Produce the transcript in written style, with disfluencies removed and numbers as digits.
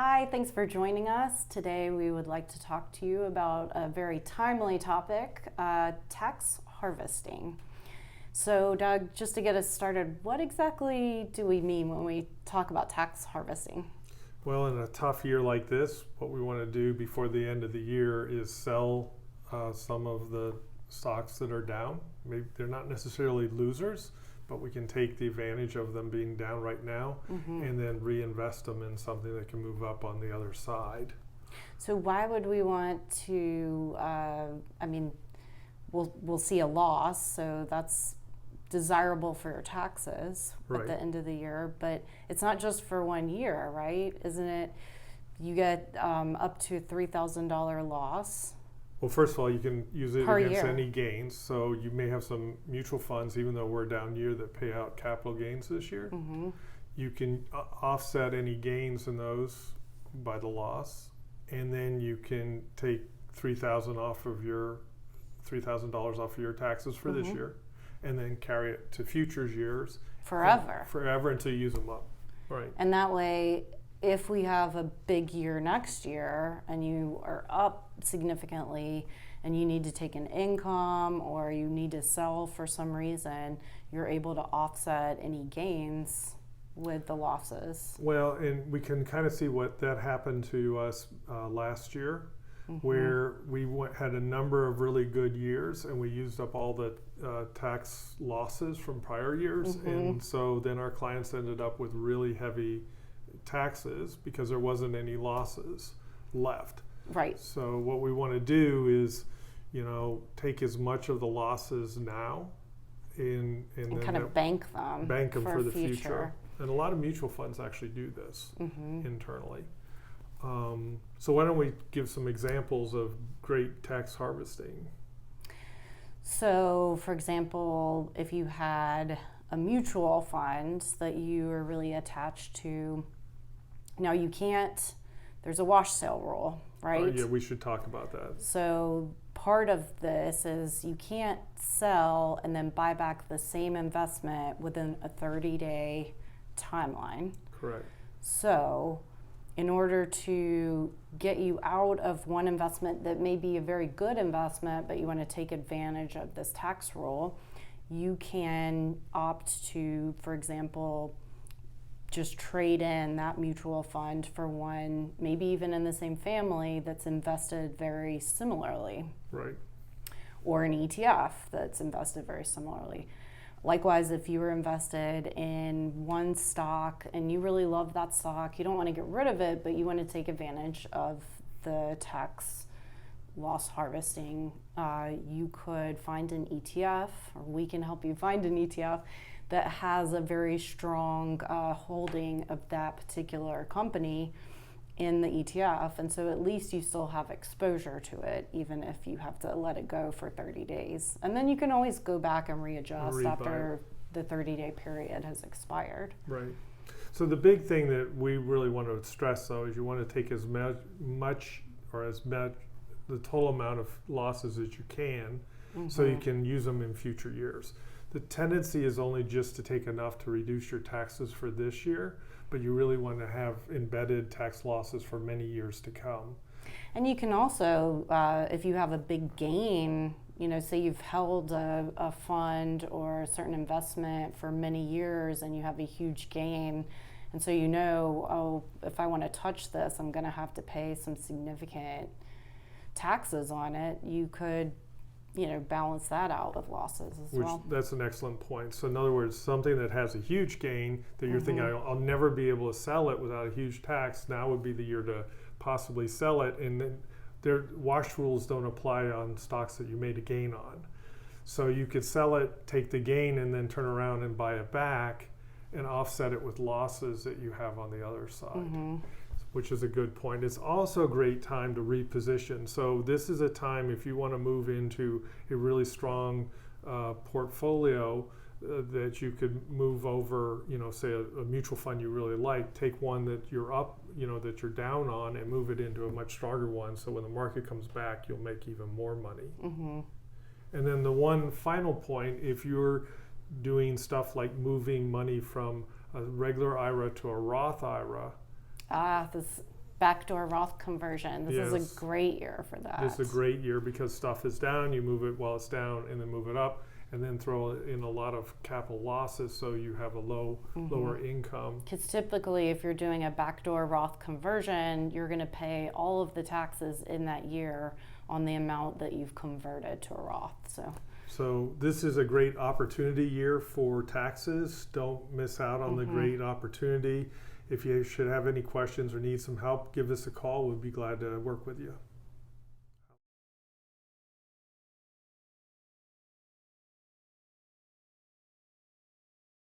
Hi, thanks for joining us. Today we would like to talk to you about a very timely topic, tax harvesting. So Doug, just to get us started, what exactly do we mean when we talk about tax harvesting? Well, in a tough year like this, what we want to do before the end of the year is sell some of the stocks that are down. Maybe they're not necessarily losers, but we can take the advantage of them being down right now and then reinvest them in something that can move up on the other side. So why would we want to, we'll see a loss, so that's desirable for your taxes Right. at the end of the year, but it's not just for 1 year, right? Isn't it? You get up to $3,000 loss. Well, first of all, you can use it Per against year. any gains. So you may have some mutual funds, even though we're a down year, that pay out capital gains this year. You can offset any gains in those by the loss, and then you can take $3,000 off of your taxes for this year, and then carry it to future years Forever. until you use them up. Right. And that way, if we have a big year next year and you are up significantly and you need to take an income or you need to sell for some reason, you're able to offset any gains with the losses. Well, and we can kind of see what that happened to us last year, where we had a number of really good years and we used up all the tax losses from prior years. And so then our clients ended up with really heavy taxes because there wasn't any losses left. Right. So what we want to do is, take as much of the losses now and then kind of bank them for the future. And a lot of mutual funds actually do this internally. So why don't we give some examples of great tax harvesting? So, for example, if you had a mutual fund that you are really attached to, now you can't, there's a wash sale rule, right? Yeah, we should talk about that. So part of this is you can't sell and then buy back the same investment within a 30-day timeline. Correct. So in order to get you out of one investment that may be a very good investment, but you want to take advantage of this tax rule, you can opt to, for example, just trade in that mutual fund for one, maybe even in the same family, that's invested very similarly. Right. Or an ETF that's invested very similarly. Likewise, if you were invested in one stock and you really love that stock, you don't want to get rid of it, but you want to take advantage of the tax loss harvesting, you could find an ETF, or we can help you find an ETF that has a very strong holding of that particular company in the ETF, and so at least you still have exposure to it, even if you have to let it go for 30 days. And then you can always go back and readjust after the 30-day period has expired. Right. So the big thing that we really want to stress, though, is you want to take as much the total amount of losses as you can, so you can use them in future years. The tendency is only just to take enough to reduce your taxes for this year, but you really want to have embedded tax losses for many years to come. And you can also, if you have a big gain, say you've held a fund or a certain investment for many years and you have a huge gain, and so if I want to touch this, I'm going to have to pay some significant taxes on it, you could balance that out with losses as well. That's an excellent point. So in other words, something that has a huge gain that you're thinking, I'll never be able to sell it without a huge tax, now would be the year to possibly sell it. And then their wash rules don't apply on stocks that you made a gain on. So you could sell it, take the gain, and then turn around and buy it back and offset it with losses that you have on the other side. Which is a good point. It's also a great time to reposition. So this is a time, if you want to move into a really strong portfolio, that you could move over, say a mutual fund you really like, take one that you're up, that you're down on, and move it into a much stronger one. So when the market comes back, you'll make even more money. And then the one final point, if you're doing stuff like moving money from a regular IRA to a Roth IRA, backdoor Roth conversion. This is Yes. a great year for that. This is a great year because stuff is down, you move it while it's down and then move it up, and then throw in a lot of capital losses so you have a lower income. Because typically, if you're doing a backdoor Roth conversion, you're going to pay all of the taxes in that year on the amount that you've converted to a Roth. So this is a great opportunity year for taxes. Don't miss out on the great opportunity. If you should have any questions or need some help, give us a call. We'd be glad to work with you.